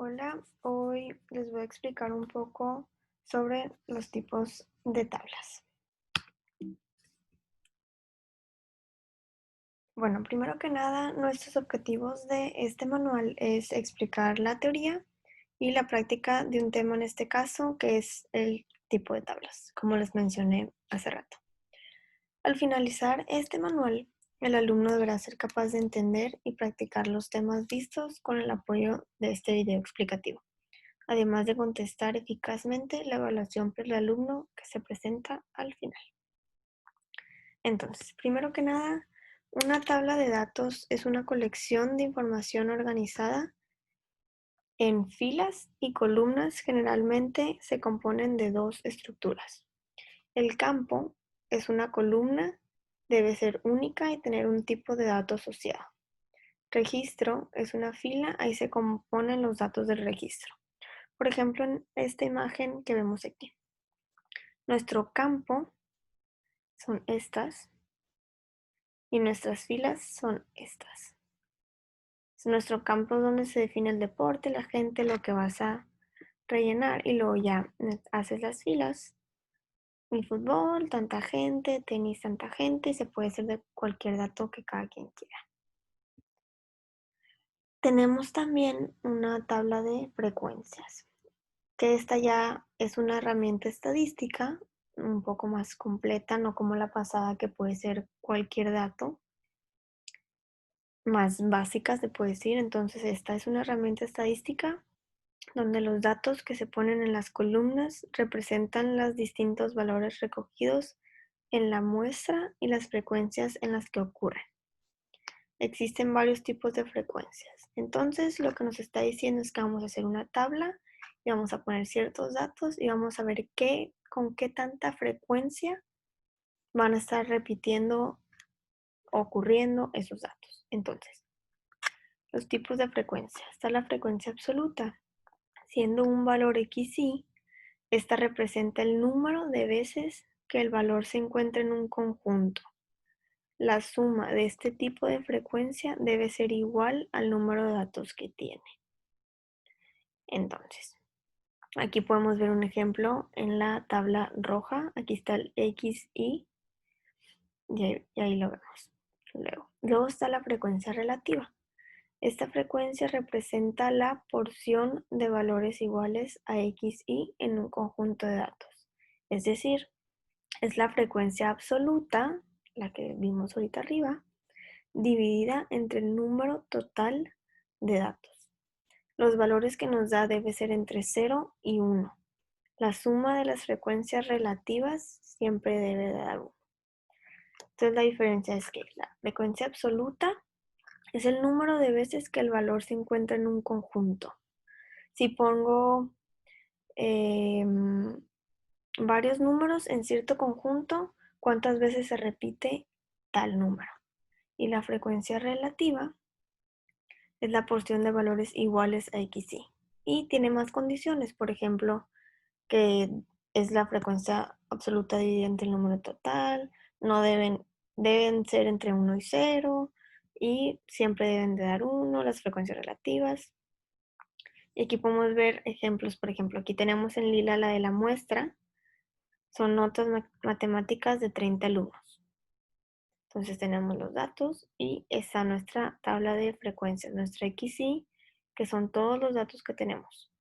Hola, hoy les voy a explicar un poco sobre los tipos de tablas. Bueno, primero que nada, nuestros objetivos de este manual es explicar la teoría y la práctica de un tema en este caso, que es el tipo de tablas, como les mencioné hace rato. Al finalizar este manual, el alumno deberá ser capaz de entender y practicar los temas vistos con el apoyo de este video explicativo, además de contestar eficazmente la evaluación por el alumno que se presenta al final. Entonces, primero que nada, una tabla de datos es una colección de información organizada en filas y columnas. Generalmente se componen de dos estructuras. El campo es una columna, debe ser única y tener un tipo de dato asociado. Registro es una fila, ahí se componen los datos del registro. Por ejemplo, en esta imagen que vemos aquí, nuestro campo son estas y nuestras filas son estas. Es nuestro campo donde se define el deporte, la gente, lo que vas a rellenar, y luego ya haces las filas. El fútbol, tanta gente; tenis, tanta gente, y se puede hacer de cualquier dato que cada quien quiera. Tenemos también una tabla de frecuencias, que esta ya es una herramienta estadística un poco más completa, no como la pasada que puede ser cualquier dato, más básica se puede decir. Entonces esta es una herramienta estadística donde los datos que se ponen en las columnas representan los distintos valores recogidos en la muestra y las frecuencias en las que ocurren. Existen varios tipos de frecuencias. Entonces, lo que nos está diciendo es que vamos a hacer una tabla y vamos a poner ciertos datos y vamos a ver con qué tanta frecuencia van a estar repitiendo, ocurriendo esos datos. Entonces, los tipos de frecuencia. Está la frecuencia absoluta. Siendo un valor XY, esta representa el número de veces que el valor se encuentra en un conjunto. La suma de este tipo de frecuencia debe ser igual al número de datos que tiene. Entonces, aquí podemos ver un ejemplo en la tabla roja. Aquí está el XY y ahí lo vemos. Luego está la frecuencia relativa. Esta frecuencia representa la porción de valores iguales a XY en un conjunto de datos. Es decir, es la frecuencia absoluta, la que vimos ahorita arriba, dividida entre el número total de datos. Los valores que nos da debe ser entre 0 y 1. La suma de las frecuencias relativas siempre debe dar 1. Entonces la diferencia es que la frecuencia absoluta es el número de veces que el valor se encuentra en un conjunto. Si pongo varios números en cierto conjunto, ¿cuántas veces se repite tal número? Y la frecuencia relativa es la porción de valores iguales a XY. Y tiene más condiciones, por ejemplo, que es la frecuencia absoluta dividida entre el número total, no deben ser entre 1 y 0, y siempre deben de dar 1, las frecuencias relativas. Y aquí podemos ver ejemplos. Por ejemplo, aquí tenemos en lila la de la muestra, son notas matemáticas de 30 alumnos. Entonces tenemos los datos y esa nuestra tabla de frecuencias, nuestra XY, que son todos los datos que tenemos.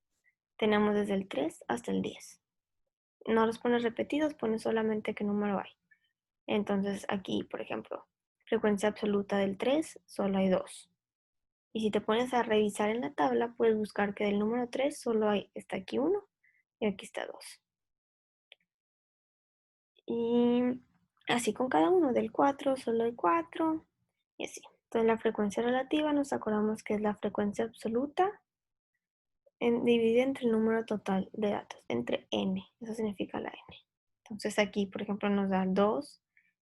Tenemos desde el 3 hasta el 10. No los pones repetidos, pones solamente qué número hay. Entonces aquí, por ejemplo, frecuencia absoluta del 3, solo hay 2. Y si te pones a revisar en la tabla, puedes buscar que del número 3 solo está aquí 1 y aquí está 2. Y así con cada uno. Del 4 solo hay 4 y así. Entonces la frecuencia relativa nos acordamos que es la frecuencia absoluta dividida entre el número total de datos, entre n. Eso significa la n. Entonces aquí, por ejemplo, nos da 2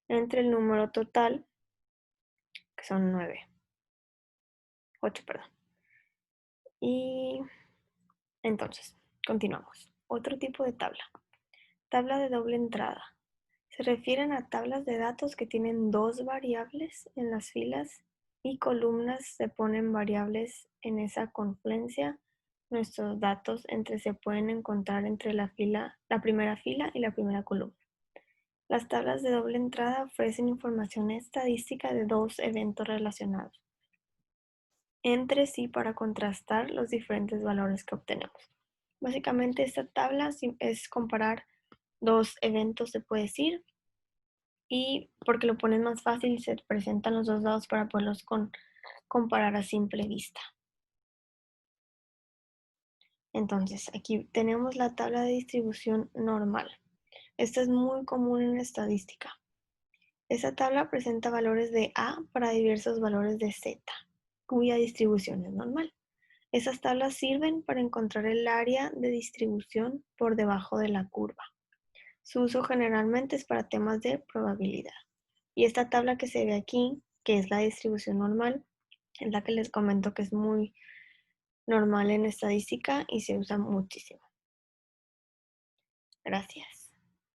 entre el número total, que son 8, perdón. Y entonces, continuamos. Otro tipo de tabla. Tabla de doble entrada. Se refieren a tablas de datos que tienen dos variables en las filas y columnas. Se ponen variables en esa confluencia nuestros datos se pueden encontrar entre la primera fila y la primera columna. Las tablas de doble entrada ofrecen información estadística de dos eventos relacionados entre sí para contrastar los diferentes valores que obtenemos. Básicamente esta tabla es comparar dos eventos, se puede decir, y porque lo pones más fácil se presentan los dos dados para poderlos comparar a simple vista. Entonces, aquí tenemos la tabla de distribución normal. Esta es muy común en estadística. Esta tabla presenta valores de A para diversos valores de Z, cuya distribución es normal. Esas tablas sirven para encontrar el área de distribución por debajo de la curva. Su uso generalmente es para temas de probabilidad. Y esta tabla que se ve aquí, que es la distribución normal, es la que les comento que es muy normal en estadística y se usa muchísimo. Gracias.